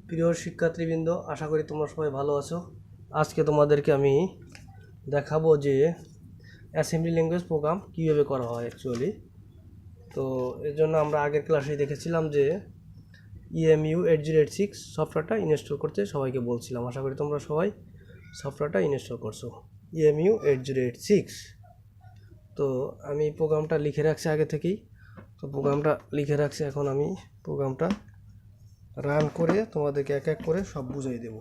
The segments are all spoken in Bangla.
প্রিয় শিক্ষার্থীবৃন্দ, আশা করি তোমরা সবাই ভালো আছো। আজকে তোমাদেরকে আমি দেখাবো যে অ্যাসেম্বলি ল্যাঙ্গুয়েজ প্রোগ্রাম কীভাবে করা হয় অ্যাকচুয়ালি। তো এর জন্য আমরা আগের ক্লাসে দেখেছিলাম যে EMU8086 সফটওয়্যারটা ইনস্টল করতে সবাইকে বলছিলাম। আশা করি তোমরা সবাই সফটওয়্যারটা ইনস্টল করছো, EMU8086। তো আমি প্রোগ্রামটা লিখে রাখছি আগে থেকেই। তো প্রোগ্রামটা লিখে রাখছি, এখন আমি প্রোগ্রামটা রান করে তোমাদেরকে এক এক করে সব বুঝিয়ে দেব,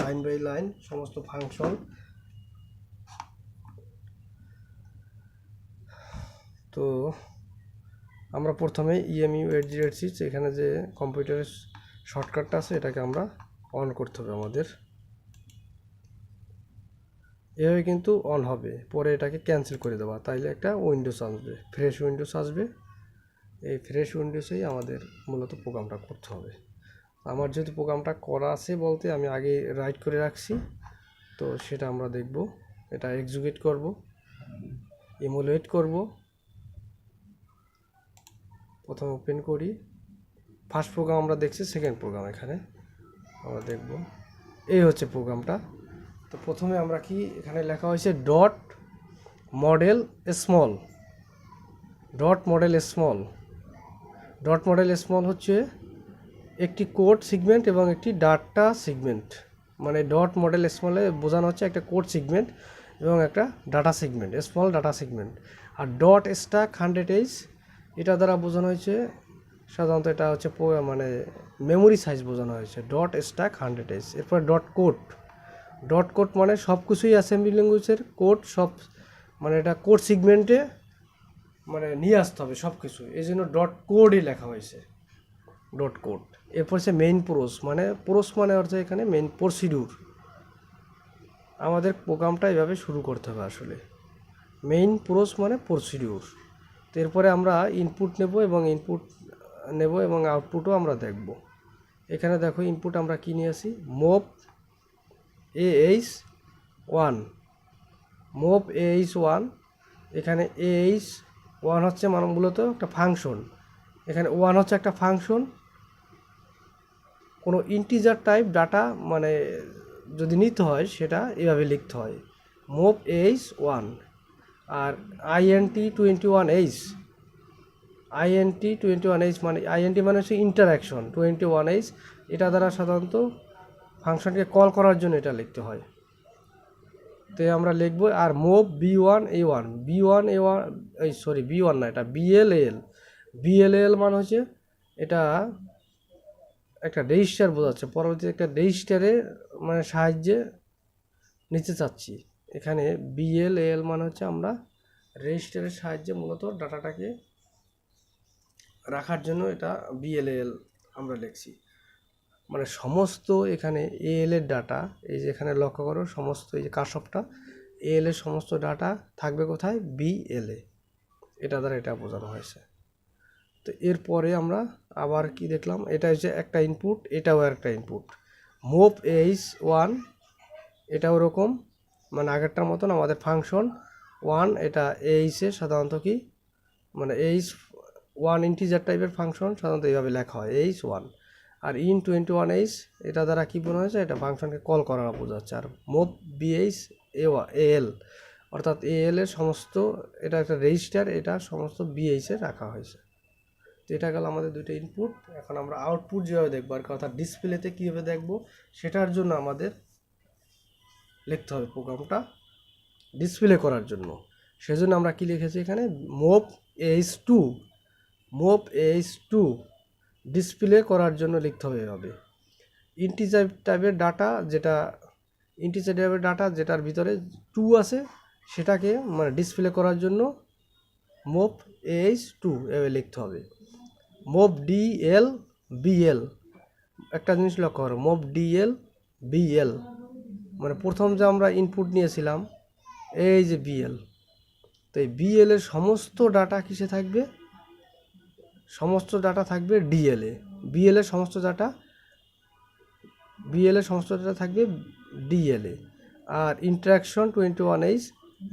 লাইন বাই লাইন সমস্ত ফাংশন। তো আমরা প্রথমে EMU8086 এখানে যে কম্পিউটারের শর্টকাটটা আছে এটাকে আমরা অন করতে হবে আমাদের। এভাবে কিন্তু অন হবে, পরে এটাকে ক্যান্সেল করে দেওয়া, তাইলে একটা উইন্ডোজ আসবে, ফ্রেশ উইন্ডোজ আসবে। এই ফ্রেশ উইন্ডোজেই আমাদের মূলত প্রোগ্রামটা করতে হবে। আমার যেহেতু প্রোগ্রামটা করা আছে বলতে আমি আগে রাইট করে রাখছি, তো সেটা আমরা দেখব। এটা এক্সিকিউট করব, ইমুলেট করব। প্রথম ওপেন করি, ফার্স্ট প্রোগ্রাম আমরা দেখছি, সেকেন্ড প্রোগ্রাম এখানে আমরা দেখব। এই হচ্ছে প্রোগ্রামটা। তো প্রথমে আমরা কি এখানে লেখা হয়েছে dot model small. Dot model small, dot model small হচ্ছে একটি কোড সিগমেন্ট এবং একটি ডাটা সিগমেন্ট। মানে ডট মডেল স্মলে বোঝানো হচ্ছে একটা কোড সিগমেন্ট এবং একটা data segment, small data segment. আর ডট স্ট্যাক 100H এটা দ্বারা বোঝানো হয়েছে, সাধারণত এটা হচ্ছে মানে মেমোরি সাইজ বোঝানো হয়েছে, ডট স্ট্যাক 100H। এরপর ডট কোড, ডট কোড মানে সব কিছুই অ্যাসেম্বলি ল্যাঙ্গুয়েজের কোড, সব মানে এটা কোড সিগমেন্টে মানে নিয়ে আসতে হবে সব কিছু, এই জন্য ডট কোডই লেখা হয়েছে, ডট কোড। এরপর হচ্ছে মেইন প্রোস, মানে প্রোস মানে অর্থে এখানে মেইন প্রসিডিউর। আমাদের প্রোগ্রামটা এভাবে শুরু করতে হবে আসলে, মেইন প্রোস মানে প্রসিডিউর। তো এরপরে আমরা ইনপুট নেব এবং আউটপুটও আমরা দেখব। এখানে দেখো ইনপুট আমরা কী নিয়ে আসি, মোভ AH1, মোভ AH1। এখানে AH1 হচ্ছে মানে মূলত একটা ফাংশন, এখানে 1 হচ্ছে একটা ফাংশন। কোনো ইন্টিজার টাইপ ডাটা মানে যদি নিতে হয় সেটা এভাবে লিখতে হয়, মোভ AH1। আর INT21H, INT21H মানে INT মানে হচ্ছে ইন্টারাকশন, 21H এটা দ্বারা সাধারণত ফাংশনকে কল করার জন্য এটা লিখতে হয়। তো আমরা লিখব। আর মোভ B1A1, B1A1 B1 না, এটা BLAL মানে হচ্ছে এটা একটা রেজিস্টার বোঝাচ্ছে, পরবর্তীতে একটা রেজিস্টারে মানে সাহায্যে নিতে চাচ্ছি। এখানে BLAL মানে হচ্ছে আমরা রেজিস্টারের সাহায্যে মূলত ডাটাটাকে রাখার জন্য এটা BLAL আমরা লিখছি। মানে সমস্ত এখানে AL এর ডাটা, এই যে এখানে লক্ষ্য করো সমস্ত এই যে কারসবটা AL এর সমস্ত ডাটা থাকবে কোথায়, BLA, এটা দ্বারা এটা বোঝানো হয়েছে। তো এরপরে আমরা আবার কি দেখলাম, এটা হচ্ছে একটা ইনপুট, এটাও একটা ইনপুট। মুভ AH1 এটা ওরকম মানে আগেরটার মতন আমাদের ফাংশন 1, এটা AH এর সাধারণত কি মানে AH1 ইন্টিজার টাইপের ফাংশন, সাধারণত এইভাবে লেখা হয় AH1। আর IN21H এটা দ্বারা কী বোঝানো হয়েছে, এটা ফাংশনকে কল করা বোঝাচ্ছে। আর মুভ BHAL অর্থাৎ AL এর সমস্ত, এটা একটা রেজিস্টার, এটা সমস্ত BH এ রাখা হয়েছে। তো এটা গেল আমাদের দুটো ইনপুট। এখন আমরা আউটপুট যেভাবে দেখবো আর কি, অর্থাৎ ডিসপ্লেতে কীভাবে দেখবো সেটার জন্য আমাদের লিখতে হবে প্রোগ্রামটা ডিসপ্লে করার জন্য। সেজন্য আমরা কি লিখেছি এখানে, move AH2, move AH2 display করার জন্য লিখতে হবে এভাবে। ইন্টিজার টাইপের ডাটা যেটার ভিতরে 2 আছে সেটাকে মানে ডিসপ্লে করার জন্য মুভ AH2 এভাবে লিখতে হবে। মুভ DLBL, একটা জিনিস লক্ষ্য করো, মুভ DLBL মানে প্রথম যে আমরা ইনপুট নিয়েছিলাম এই যে BL, তো এই BL এর সমস্ত ডাটা কিসে থাকবে, সমস্ত ডাটা থাকবে DL-এ। BL এর সমস্ত ডাটা থাকবে DL-এ। আর ইন্টারাকশন 21H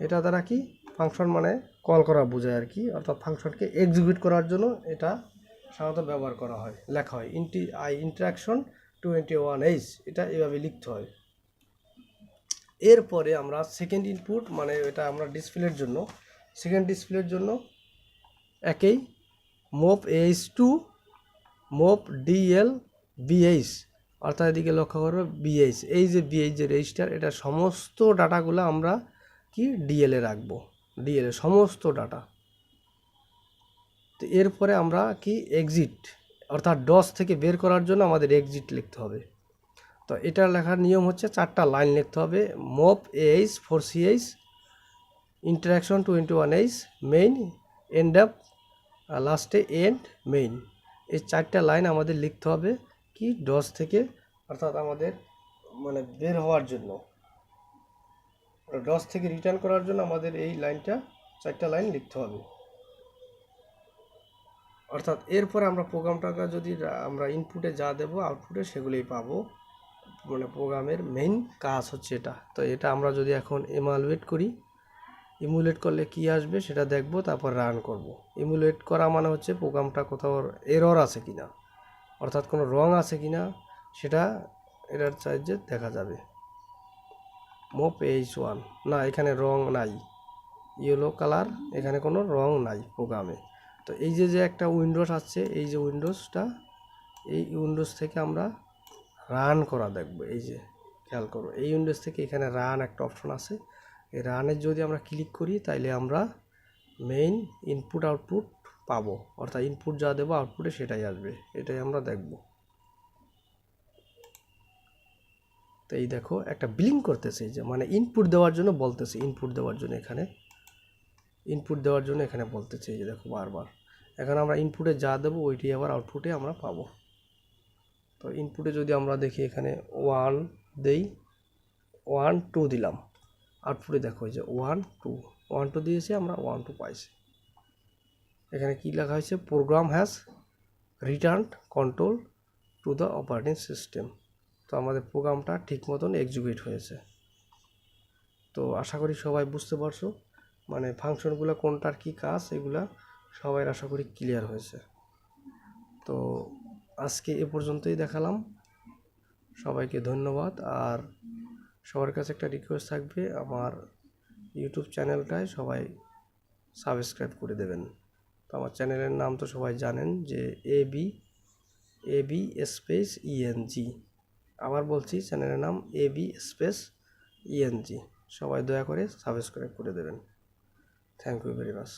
এটা দ্বারা কি ফাংশন মানে কল করা বোঝায় আর কি, অর্থাৎ ফাংশনকে এক্সিকিউট করার জন্য এটা সাধারণত ব্যবহার করা হয়, লেখা হয় ইন্টারাকশন 21H, এটা এভাবে লিখতে হয়। এরপরে আমরা সেকেন্ড ইনপুট মানে এটা আমরা ডিসপ্লের জন্য, সেকেন্ড ডিসপ্লের জন্য একই মোপ AH2 মোপ DLBH, অর্থাৎ এদিকে লক্ষ্য করো BH, এই যে BH যে রেজিস্টার, এটা সমস্ত ডাটাগুলো আমরা কি ডিএলে রাখবো, ডিএলে সমস্ত ডাটা। তো এরপরে আমরা কি এক্সিট অর্থাৎ ডস থেকে বের করার জন্য আমাদের এক্সিট লিখতে হবে। তো এটা লেখার নিয়ম হচ্ছে 4টা লাইন লিখতে হবে, মোপ AH 4CH interaction 21H main end up লাস্টে এন্ড মেইন, এই 4টা লাইন আমাদের লিখতে হবে কি ডস থেকে, অর্থাৎ আমাদের মানে বের হওয়ার জন্য, ডস থেকে রিটার্ন করার জন্য আমাদের এই লাইনটা 4টা লাইন লিখতে হবে। অর্থাৎ এরপরে আমরা প্রোগ্রামটাকে যদি আমরা ইনপুটে যা দেবো আউটপুটে সেগুলোই পাবো, মানে প্রোগ্রামের মেইন কাজ হচ্ছে এটা। তো এটা আমরা যদি এখন ইমুলেট করি, ইমুলেট করলে কি আসবে সেটা দেখব, তারপর রান করব। ইমুলেট করা মানে হচ্ছে প্রোগ্রামটা কোথাও এরর আছে কিনা, অর্থাৎ কোনো রং আছে কিনা সেটা এটার সাহায্যে দেখা যাবে। মোপ AH1, না এখানে রং নাই, ইয়েলো কালার, এখানে কোনো রং নাই প্রোগ্রামে। তো এই যে যে একটা উইন্ডোজ আছে, এই যে উইন্ডোজটা, এই উইন্ডোজ থেকে আমরা রান করা দেখব। এই যে খেয়াল করো, এই উইন্ডোজ থেকে এখানে রান একটা অপশন আছে, এই রানের যদি আমরা ক্লিক করি তাইলে আমরা মেইন ইনপুট আউটপুট পাবো, অর্থাৎ ইনপুট যা দেবো আউটপুটে সেটাই আসবে, এটাই আমরা দেখব। তো এই দেখো একটা ব্লিঙ্ক করতেছে, যে মানে ইনপুট দেওয়ার জন্য বলতেছে, ইনপুট দেওয়ার জন্য এখানে ইনপুট দেওয়ার জন্য এখানে বলতেছে, এই যে দেখো বারবার। এখন আমরা ইনপুটে যা দেবো ওইটি আবার আউটপুটে আমরা পাবো। তো ইনপুটে যদি আমরা দেখি এখানে 1 দেই, 1 2 দিলাম, আউটপুটে দেখো এই যে 1 2, 1 2 দিয়েছি আমরা, 1 2 পাইছি। এখানে কি লেখা হয়েছে, program has returned control to the operating system. তো আমাদের প্রোগ্রামটা ঠিক মতন এক্সিকিউট হয়েছে। তো আশা করি সবাই বুঝতে পারছো, মানে ফাংশনগুলো কোনটার কি কাজ এগুলা সবাই আশা করি ক্লিয়ার হয়েছে। তো আজকে এ পর্যন্তই দেখালাম, সবাইকে ধন্যবাদ। আর সবার কাছে একটা রিকোয়েস্ট থাকবে, আমার ইউটিউব চ্যানেলটায় সবাই সাবস্ক্রাইব করে দেবেন। তো আমার চ্যানেলের নাম তো সবাই জানেন যে এবি স্পেস ইএনজি, আবার বলছি চ্যানেলের নাম এবি স্পেস ইএনজি, সবাই দয়া করে সাবস্ক্রাইব করে দেবেন। Thank you very much.